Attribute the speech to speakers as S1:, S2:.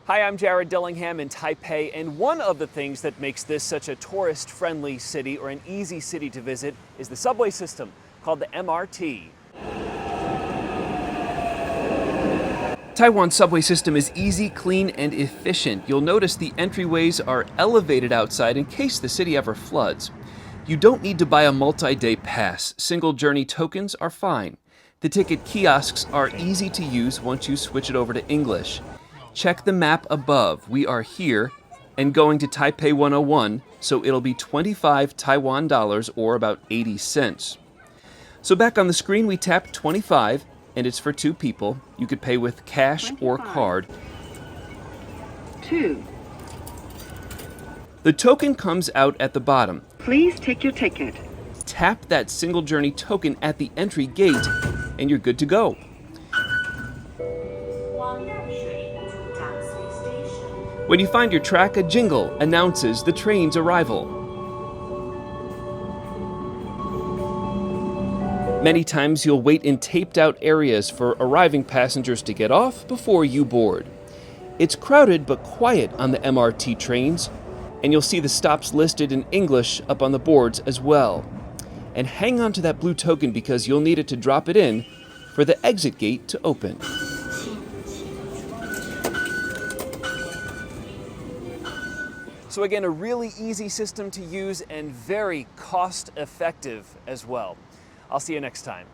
S1: Hi, I'm Jared Dillingham in Taipei, and one of the things that makes this such a tourist-friendly city or an easy city to visit is the subway system called the MRT. Taiwan's subway system is easy, clean, and efficient. You'll notice the entryways are elevated outside in case the city ever floods. You don't need to buy a multi-day pass. Single journey tokens are fine. The ticket kiosks are easy to use once you switch it over to English. Check the map above. We are here and going to Taipei 101, so it'll be 25 Taiwan dollars or about 80 cents. So back on the screen, we tap 25, and it's for two people. You could pay with cash 25. Or card.
S2: 2.
S1: The token comes out at the bottom.
S2: Please take your ticket.
S1: Tap that single journey token at the entry gate, and you're good to go. When you find your track, a jingle announces the train's arrival. Many times you'll wait in taped-out areas for arriving passengers to get off before you board. It's crowded but quiet on the MRT trains, and you'll see the stops listed in English up on the boards as well. And hang on to that blue token because you'll need it to drop it in for the exit gate to open. So again, a really easy system to use and very cost-effective as well. I'll see you next time.